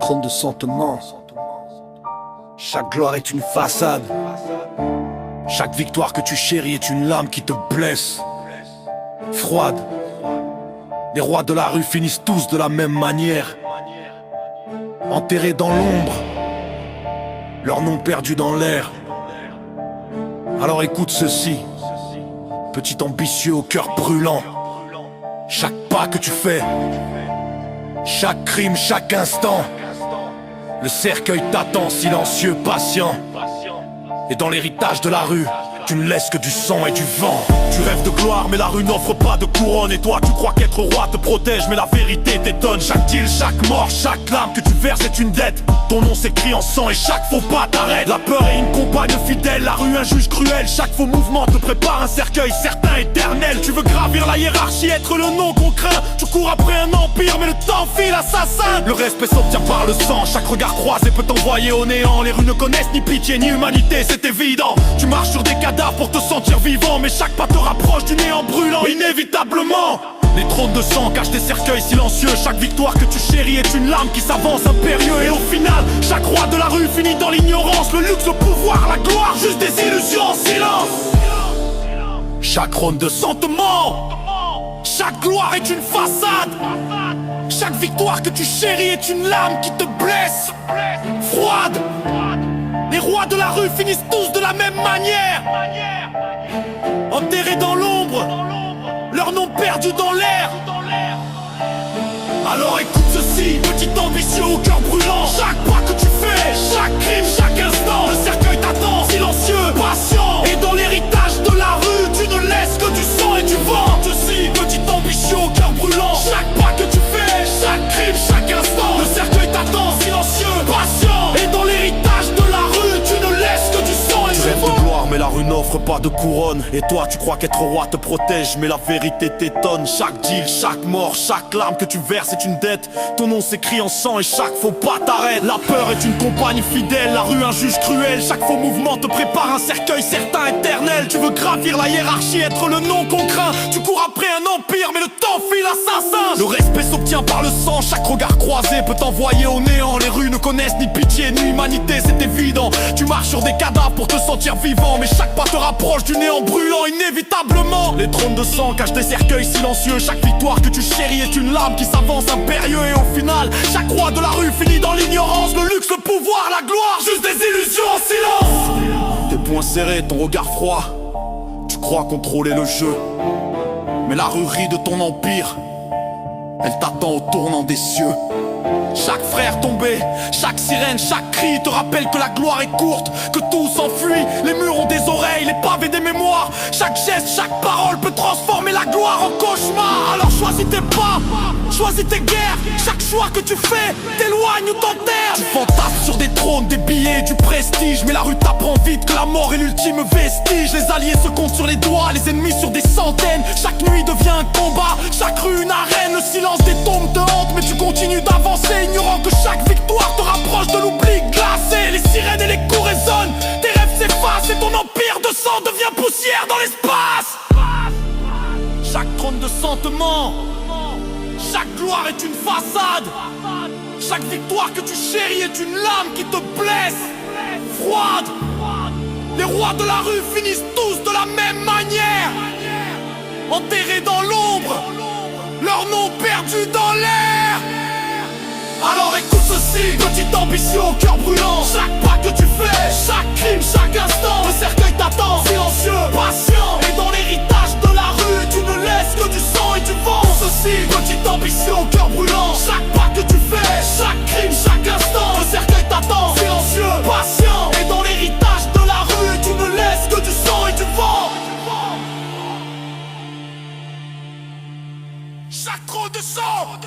trône de sentiments. Chaque gloire est une façade. Chaque victoire que tu chéris est une lame qui te blesse. Froide. Les rois de la rue finissent tous de la même manière. Enterrés dans l'ombre, leur nom perdu dans l'air. Alors écoute ceci, petit ambitieux au cœur brûlant. Chaque pas que tu fais, chaque crime, chaque instant, le cercueil t'attend, silencieux, patient. Et dans l'héritage de la rue, tu ne laisses que du sang et du vent. Tu rêves de gloire mais la rue n'offre pas de couronne. Et toi tu crois qu'être roi te protège mais la vérité t'étonne. Chaque deal, chaque mort, chaque larme que tu verses est une dette. Ton nom s'écrit en sang et chaque faux pas t'arrête. La peur est une compagne fidèle, la rue un juge cruel. Chaque faux mouvement te prépare un cercueil certain, éternel. Tu veux gravir la hiérarchie, être le nom qu'on craint. Tu cours après un empire mais le temps file, assassin. Le respect s'obtient par le sang, chaque regard croisé peut t'envoyer au néant. Les rues ne connaissent ni pitié ni humanité, c'est évident. Tu marches sur des cadavres pour te sentir vivant, mais chaque pas te rapproche du néant brûlant, inévitablement. Les trônes de sang cachent des cercueils silencieux. Chaque victoire que tu chéris est une lame qui s'avance impérieux. Et au final, chaque roi de la rue finit dans l'ignorance. Le luxe, le pouvoir, la gloire, juste des illusions en silence. Chaque trône de sentiments, chaque gloire est une façade. Chaque victoire que tu chéris est une lame qui te blesse. Froide. Les rois de la rue finissent tous de la même manière. Enterrés dans l'ombre, leur nom perdu dans l'air. Alors écoute ceci, petit ambitieux au cœur brûlant. Chaque pas que tu fais, chaque crime, chaque instant, le cercueil t'attend, silencieux, patient. Et dans l'héritage de la rue, tu ne laisses que du sang et du vent. Ceci, petit ambitieux au cœur brûlant. Chaque pas que tu fais, chaque crime, chaque instant, le cercueil t'attend, silencieux, patient. Et dans l'héritage de la rue, tu ne laisses que du sang et du vent. De gloire, mais la rue n'offre pas de couronne. Et toi tu crois qu'être roi te protège, mais la vérité t'étonne. Chaque deal, chaque mort, chaque larme que tu verses est une dette. Ton nom s'écrit en sang et chaque faux pas t'arrête. La peur est une compagne fidèle, la rue un juge cruel. Chaque faux mouvement te prépare un cercueil certain, éternel. Tu veux gravir la hiérarchie, être le nom qu'on craint. Tu cours après un empire mais le temps file, assassin. Le respect s'obtient par le sang, chaque regard croisé peut t'envoyer au néant. Les rues ne connaissent ni pitié ni humanité, c'est évident. Tu marches sur des cadavres pour te sentir vivant, mais chaque pas te rapproche du néant brûlant, inévitablement. Les trônes de sang cachent des cercueils silencieux. Chaque victoire que tu chéris est une lame qui s'avance impérieux. Et au final, chaque roi de la rue finit dans l'ignorance. Le luxe, le pouvoir, la gloire, juste des illusions en silence. Tes poings serrés, ton regard froid, tu crois contrôler le jeu, mais la rue rit de ton empire. Elle t'attend au tournant des cieux. Chaque frère tombé, chaque sirène, chaque cri te rappelle que la gloire est courte, que tout s'enfuit. Les murs ont des oreilles, les pavés des mémoires. Chaque geste, chaque parole peut transformer la gloire en cauchemar. Alors choisis tes pas, choisis tes guerres. Chaque choix que tu fais t'éloigne ou t'enterre. Tu fantasmes sur des trônes, des billets, du prestige, mais la rue t'apprend vite que la mort est l'ultime vestige. Les alliés se comptent sur les doigts, les ennemis sur des centaines. Chaque nuit devient un combat, chaque rue une arène. Le silence des tombes te hante, mais tu continues d'avancer, ignorant que chaque victoire te rapproche de l'oubli glacé. Les sirènes et les coups résonnent, tes rêves s'effacent et ton empire de sang devient poussière dans l'espace. Chaque trône de sentiments, chaque gloire est une façade. Chaque victoire que tu chéris est une lame qui te blesse. Froide. Les rois de la rue finissent tous de la même manière. Enterrés dans l'ombre, leur nom perdu dans l'air. Alors écoute ceci, petite ambition au cœur brûlant. Chaque pas que tu fais, chaque crime, chaque instant, le cercueil t'attend, silencieux, patient. Et dans l'héritage de la rue, tu ne laisses que du sang et du vent. Ceci, petite ambition au cœur brûlant. Chaque pas que tu fais, chaque crime, chaque instant, le cercueil t'attend, silencieux, patient. Et dans l'héritage de la rue, tu ne laisses que du sang et du vent. Chaque trône de sang,